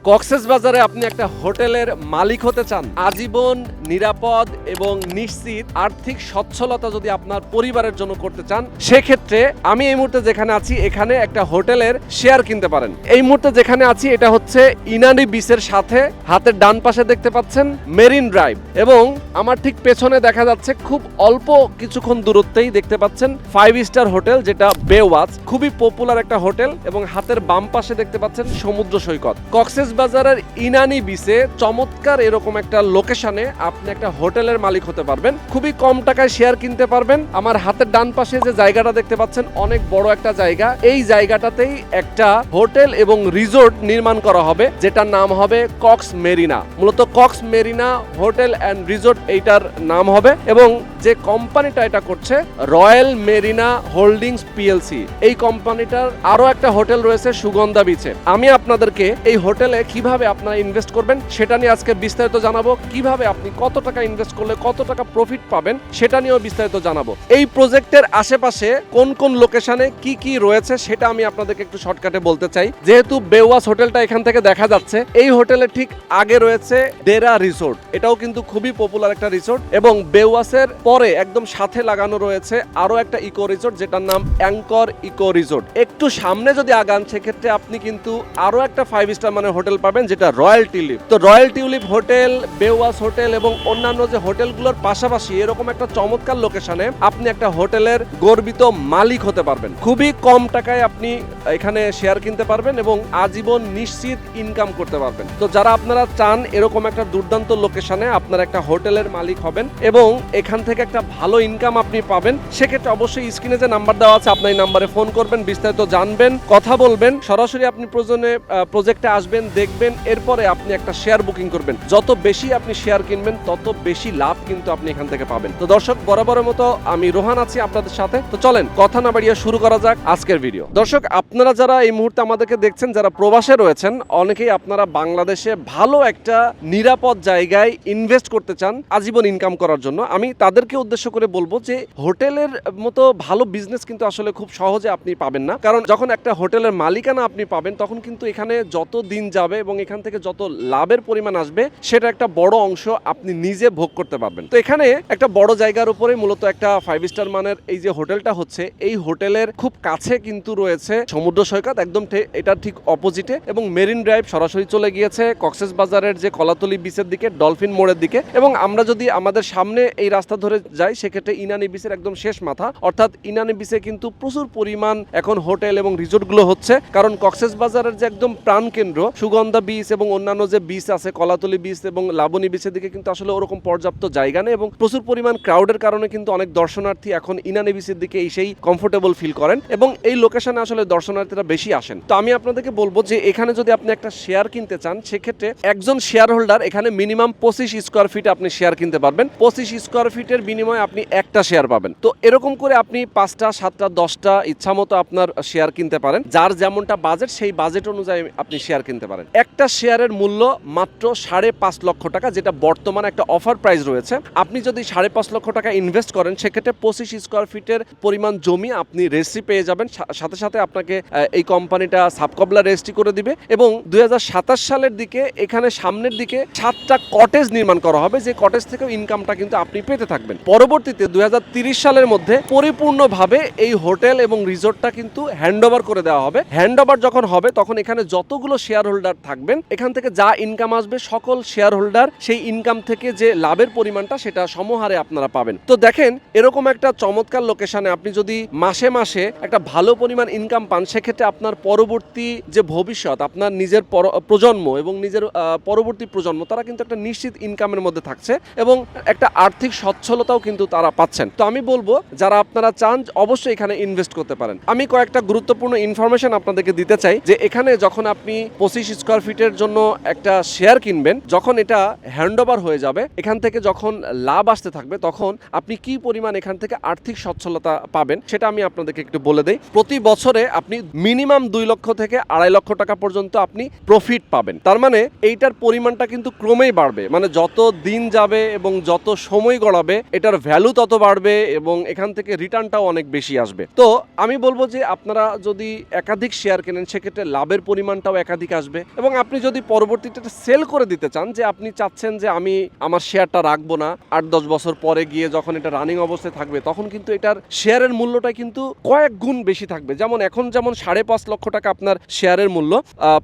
কক্সবাজারে আপনি একটা হোটেলের মালিক হতে চান, আজীবন নিরাপদ এবং নিশ্চিত আর্থিক সচ্ছলতা যদি আপনার পরিবারের জন্য করতে চান, সেক্ষেত্রে আমি এই মুহূর্তে যেখানে আছি এখানে একটা হোটেলের শেয়ার কিনতে পারেন। এই মুহূর্তে যেখানে আছি এটা হচ্ছে ইনানি বিচের সাথে, হাতের ডান পাশে দেখতে পাচ্ছেন মেরিন ড্রাইভ, এবং আমার ঠিক পেছনে দেখা যাচ্ছে খুব অল্প কিছুক্ষণ দূরত্বেই দেখতে পাচ্ছেন 5 স্টার হোটেল, যেটা বেওয়াচ, খুবই পপুলার একটা হোটেল, এবং হাতের বাম পাশে দেখতে পাচ্ছেন সমুদ্র সৈকত। কক্সবাজারের ইনানি বিচে চমৎকার এরকম একটা লোকেশনে আপনি একটা হোটেলের মালিক হতে পারবেন, খুবই কম টাকায় শেয়ার কিনতে পারবেন। আমার হাতের ডান পাশে যে জায়গাটা দেখতে পাচ্ছেন অনেক বড় একটা জায়গা, এই জায়গাটাতেই একটা হোটেল এবং রিসোর্ট নির্মাণ করা হবে, যেটার নাম হবে কক্স মেরিনা। মূলত Cox Marina hotel and resort এইটার নাম হবে, এবং যে কোম্পানিটা এটা করছে রয়্যাল মেরিনা হোল্ডিংস পিএলসি। এই কোম্পানিটার আরো একটা হোটেল রয়েছে সুগন্ধা বিচে। আমি আপনাদেরকে এই হোটেলে কিভাবে আপনারা ইনভেস্ট করবেন সেটা নিয়ে আজকে বিস্তারিত জানাবো, কিভাবে আপনি কত টাকা ইনভেস্ট করলে কত টাকা প্রফিট পাবেন সেটা নিয়েও বিস্তারিত জানাবো। এই প্রজেক্টের আশেপাশে কোন কোন লোকেশনে কি কি রয়েছে সেটা আমি আপনাদেরকে একটু শর্টকাটে বলতে চাই। যেহেতু বেওয়াচ হোটেলটা এখান থেকে দেখা যাচ্ছে, এই হোটেলের ঠিক আগে রয়েছে ডেরা রিসোর্ট, এটাও কিন্তু খুবই পপুলার একটা রিসোর্ট, এবং বেওয়াচের পরে একদম সাথে লাগানো রয়েছে আরো একটা ইকো রিসোর্ট যেটার নাম অ্যাঙ্কর ইকো রিসোর্ট। একটু সামনে যদি আগান সেক্ষেত্রে আপনি কিন্তু আরো একটা 5 স্টার মানের হোটেল পাবেন, যেটা রয়্যাল টিউলিপ। তো রয়্যাল টিউলিপ হোটেল, বেওয়াচ হোটেল এবং অন্যান্য যে হোটেলগুলোর পাশাপাশি এরকম একটা চমৎকার লোকেশনে আপনি একটা হোটেলের গর্বিত মালিক হতে পারবেন। খুবই কম টাকায় আপনি এখানে শেয়ার কিনতে পারবেন এবং আজীবন নিশ্চিত ইনকাম করতে পারবেন। তো যারা আপনারা চান এরকম একটা দুর্দান্ত লোকেশনে আপনারা একটা হোটেলের মালিক হবেন এবং এখান থেকে একটা ভালো ইনকাম আপনি পাবেন, সেক্ষেত্রে অবশ্যই স্ক্রিনে যে নাম্বার দেওয়া আছে আপনি এই নাম্বারে ফোন করবেন, বিস্তারিত জানবেন, কথা বলবেন। সরাসরি আপনি প্রয়োজনে প্রজেক্টে আসবেন, দেখবেন, এরপরে আপনি একটা শেয়ার বুকিং করবেন। যত বেশি আপনি শেয়ার কিনবেন তত বেশি লাভ কিন্তু আপনি এখান থেকে পাবেন। তো দর্শক, বরাবরের মতো আমি রোহান আছি আপনাদের সাথে। তো চলেন কথা না বাড়িয়ে শুরু করা যাক আজকের ভিডিও। দর্শক, আপনারা যারা এই মুহূর্তে আমাদেরকে দেখছেন, যারা প্রবাসে রয়েছেন, অনেকেই আপনারা বাংলাদেশে ভালো একটা নিরাপদ জায়গায় ইনভেস্ট করতে চান আজীবন ইনকাম করার জন্য। আমি তাদেরকে উদ্দেশ্য করে বলবো যে হোটেলের মতো ভালো বিজনেস কিন্তু আসলে খুব সহজে আপনি পাবেন না, কারণ যখন একটা হোটেলের মালিকানা আপনি পাবেন তখন কিন্তু এখানে যত দিন যাবে এবং এখান থেকে যত লাভের পরিমাণ আসবে সেটা একটা বড় অংশ আপনি নিজে ভোগ করতে পারবেন। তো এখানে একটা বড় জায়গার উপরে মূলত একটা 5 স্টার মানের এই যে হোটেলটা হচ্ছে, এই হোটেলের খুব কাছে কিন্তু রয়েছে সমুদ্র সৈকত, একদম এটা ঠিক অপোজিটে, এবং মেরিন ড্রাইভ সরাসরি চলে গিয়েছে কক্সবাজারের যে কলাতলি বিচের দিকে, ডলফিন মোড়ের দিকে। এবং আমরা যদি আমাদের সামনে এই রাস্তা ধরে যাই সেক্ষেত্রে ইনানি বিচের একদম শেষ মাথা, অর্থাৎ ইনানি বিচে কিন্তু প্রচুর পরিমাণ এখন হোটেল এবং রিসোর্টগুলো হচ্ছে, কারণ কক্সবাজারের যে একদম প্রাণকেন্দ্র সুগন্ধা বিচ এবং অন্যান্য যে বিচ আছে কলাতলি বিচ এবং লাবণী বিচের দিকে কিন্তু আসলে ওরকম পর্যাপ্ত জায়গা নেই, এবং প্রচুর পরিমাণ ক্রাউডের কারণে কিন্তু অনেক দর্শনার্থী এখন ইনানি বিচের দিকে এসেই কমফোর্টেবল ফিল করেন এবং এই লোকেশনে আসলে দর্শনার্থীরা বেশি আসেন। তো আমি আপনাদেরকে বলবো যে এখানে যদি আপনি একটা শেয়ার কিনতে চান সেক্ষেত্রে একজন শেয়ার হোল্ডার এখানে মিনিমাম 25 স্কোয়ার ফিট আপনি শেয়ার কিনতে পারবেন। 25 স্কোয়ার ফিটের বিনিময়ে আপনি একটা শেয়ার পাবেন। তো এরকম করে আপনি 5টা 7টা 10টা ইচ্ছা মতো আপনার শেয়ার কিনতে পারেন, যার যেমনটা বাজেট সেই বাজেট অনুযায়ী আপনি শেয়ার কিনতে পারেন। একটা শেয়ারের মূল্য মাত্র 5.5 লক্ষ টাকা, যেটা বর্তমানে একটা অফার প্রাইস রয়েছে। আপনি যদি 5.5 লক্ষ টাকা ইনভেস্ট করেন সেক্ষেত্রে 25 স্কোয়ার ফিটের পরিমাণ জমি আপনি রেজিস্ট্রি পেয়ে যাবেন, সাথে সাথে আপনাকে এই কোম্পানিটা সাবকবলা রেজিস্ট্রি করে দিবে, এবং 2027 সালের দিকে এখানে সামনের দিকে 7টা কটেজ নির্মাণ করা হবে, যে কটেজ থেকেও ইনকামটা কিন্তু আপনি পেতে থাকবেন। পরবর্তীতে 2030 সালের মধ্যে পরিপূর্ণভাবে এই হোটেল এবং রিসোর্টটা কিন্তু হ্যান্ডওভার করে দেওয়া হবে। হ্যান্ডওভার যখন হবে তখন এখানে যতগুলো শেয়ার হোল্ডার থাকবেন এখান থেকে যা ইনকাম আসবে সকল শেয়ার হোল্ডার সেই ইনকাম থেকে যে লাভের পরিমাণটা সেটা সমহারে আপনারা পাবেন। তো দেখেন, এরকম একটা চমৎকার লোকেশনে আপনি যদি মাসে মাসে একটা ভালো পরিমাণ ইনকাম পান সেক্ষেত্রে আপনার পরবর্তী যে ভবিষ্যৎ, আপনার নিজের প্রজন্ম এবং নিজের পরবর্তী প্রজন্ম তারা কিন্তু একটা নিশ্চিত ইনকামের মধ্যে থাকছে এবং একটা আর্থিক সচ্ছলতাও কিন্তু তারা পাচ্ছেন। তো আমি বলবো যারা আপনারা চান অবশ্যই এখানে ইনভেস্ট করতে পারেন। আমি কয়েকটা গুরুত্বপূর্ণ ইনফরমেশন আপনাদেরকে দিতে চাই যে এখানে যখন আপনি 25 স্কোয়ার ফিটের জন্য একটা শেয়ার কিনবেন, যখন এটা হ্যান্ডওভার হয়ে যাবে, এখান থেকে যখন লাভ আসতে থাকবে তখন আপনি কি পরিমাণ এখান থেকে আর্থিক সচ্ছলতা পাবেন সেটা আমি আপনাদেরকে একটু বলে দেই। প্রতি বছরে আপনি মিনিমাম 2 লক্ষ থেকে 2.5 লক্ষ টাকা পর্যন্ত আপনি প্রফিট পাবেন। তার মানে এইটার পরিমাণটা কিন্তু ক্রমেই বাড়বে, মানে যত দিন যাবে এবং যত সময় গড়াবে এটার ভ্যালু তত বাড়বে এবং এখান থেকে রিটার্নটাও অনেক বেশি আসবে। তো আমি বলবো যে আপনারা যদি একাধিক শেয়ার কেনেন সেক্ষেত্রে লাভের পরিমাণটাও একাধিক আসবে, এবং আপনি যদি পরবর্তীতে সেল করে দিতে চান, যে আপনি চাচ্ছেন যে আমি আমার শেয়ারটা রাখবো না, 8-10 বছর পরে গিয়ে যখন এটা রানিং অবস্থায় থাকবে তখন কিন্তু এটার শেয়ারের মূল্যটা কিন্তু কয়েক গুণ বেশি থাকবে। যেমন এখন যেমন 5.5 লক্ষ টাকা আপনার শেয়ারের মূল্য,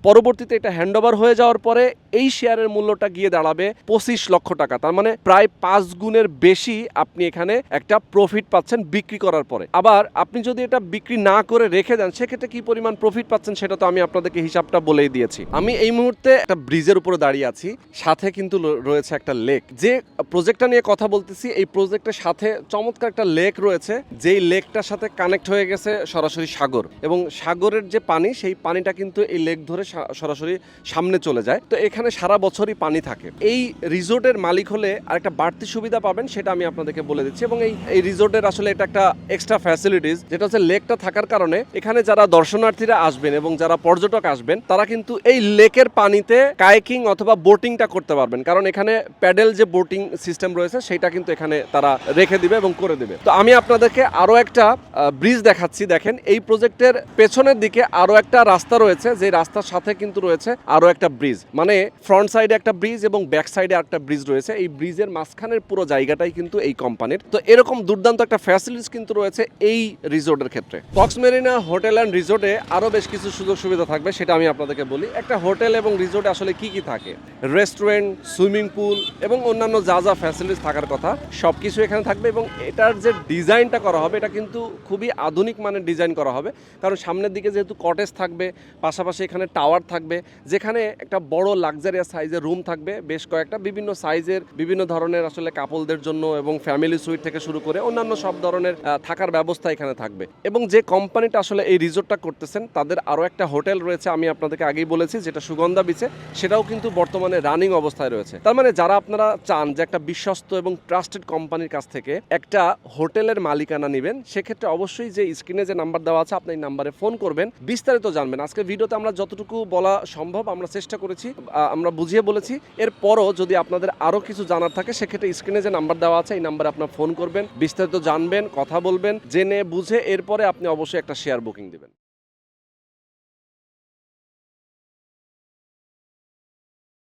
পরবর্তীতে এটা হ্যান্ডওভার হয়ে যাওয়ার পরে এই শেয়ারের মূল্যটা গিয়ে দাঁড়াবে 25 লক্ষ টাকা। তার মানে প্রায় 5 গুণের বেশি আপনি এখানে একটা প্রফিট পাচ্ছেন বিক্রি করার পরে। আবার আপনি যদি এটা বিক্রি না করে রেখে দেন সেক্ষেত্রে কি পরিমাণ প্রফিট পাচ্ছেন সেটা তো আমি আপনাদেরকে হিসাবটা বলেই দিয়েছি। আমি এই মুহূর্তে একটা ব্রিজের উপরে দাঁড়িয়ে আছি, সাথে কিন্তু রয়েছে একটা লেক। যে প্রজেক্টটা নিয়ে কথা বলতেছি এই প্রজেক্টের সাথে চমৎকার একটা লেক রয়েছে, যেই লেকটার সাথে কানেক্ট হয়ে গেছে সরাসরি সাগর, এবং সাগরের যে পানি সেই পানিটা কিন্তু এই লেক ধরে সরাসরি সামনে চলে যায়। তো এখানে সারা বছরই পানি থাকে। এই রিসোর্টের মালিক হলে আরেকটা বাড়তি সুবিধা পাবেন, সেটা আমি আপনাদেরকে বলে দিচ্ছি। এবং এই রিসোর্টের আসলে এটা একটা এক্সট্রা ফ্যাসিলিটিস, যেটা হচ্ছে লেকটা থাকার কারণে এখানে যারা দর্শনার্থীরা আসবেন এবং যারা পর্যটক আসবেন তারা কিন্তু এই লেকের পানিতে কায়াকিং অথবা বোটিংটা করতে পারবেন, কারণ এখানে প্যাডেল যে বোটিং সিস্টেম রয়েছে সেটা কিন্তু এখানে তারা রেখে দিবে এবং করে দেবে। তো আমি আপনাদেরকে আরো একটা ব্রিজ দেখাচ্ছি। দেখেন এই প্রজেক্টের পেছনের দিকে আরো একটা রাস্তা রয়েছে, যে রাস্তার সাথে কিন্তু রয়েছে আরো একটা ব্রিজ, মানে ফ্রন্ট সাইডে একটা ব্রিজ এবং ব্যাক সাইডে একটা ব্রিজ রয়েছে। এই ব্রিজের মাঝখানের পুরো জায়গাটাই কিন্তু এই কোম্পানির। তো এরকম দুর্দান্ত একটা ফ্যাসিলিটিস কিন্তু রয়েছে এই রিসোর্টের ক্ষেত্রে। কক্স মেরিনা হোটেল অ্যান্ড রিসোর্টে আরো বেশ কিছু সুযোগ সুবিধা থাকবে, সেটা আমি আপনাদেরকে বলি। একটা হোটেল এবং রিসোর্টে আসলে কি কি থাকে, রেস্টুরেন্ট, সুইমিং পুল এবং অন্যান্য যা যা ফ্যাসিলিটিস থাকার কথা সবকিছু এখানে থাকবে। এবং এটার যে ডিজাইনটা করা হবে এটা কিন্তু খুবই আধুনিক মানের ডিজাইন করা হবে, কারণ সামনের দিকে যেহেতু কটেজ থাকবে, পাশাপাশি এখানে টাওয়ার থাকবে, যেখানে একটা বড় লাক্সারিয়াস সাইজের রুম থাকবে, বেশ কয়েকটা বিভিন্ন সাইজের বিভিন্ন ধরনের আসলে কাপলদের জন্য, এবং ফ্যামিলি সুইট থেকে শুরু করে অন্যান্য সব ধরনের থাকার ব্যবস্থা এখানে থাকবে। এবং যে কোম্পানিটা আসলে এই রিসোর্টটা করতেছেন তাদের আরও একটা হোটেল রয়েছে, আমি আপনাদেরকে আগেই বলেছি, যেটা সুগন্ধা বিচে, সেটাও কিন্তু বর্তমানে রানিং অবস্থায় রয়েছে। তার মানে যারা আপনারা চান যে একটা বিশ্বস্ত এবং ট্রাস্টেড কোম্পানির কাছ থেকে একটা হোটেলের মালিকানা নেবেন, সেক্ষেত্রে অবশ্যই যে স্ক্রিনে যে নাম্বার দেওয়া আছে আপনি এই নাম্বারে ফোন করবেন, বিস্তারিত জানবেন। আজকে ভিডিওতে আমরা যতটুকু বলা সম্ভব আমরা চেষ্টা করেছি, আমরা বুঝিয়ে বলেছি। এরপরও যদি আপনাদের আরও কিছু জানার থাকে সেক্ষেত্রে স্ক্রিনে যে নাম্বার দেওয়া আছে এই নাম্বারে আপনার ফোন করবেন, বিস্তারিত জানবেন, কথা বলবেন, জেনে বুঝে এরপরে আপনি অবশ্যই একটা শেয়ার বুকিং দেবেন।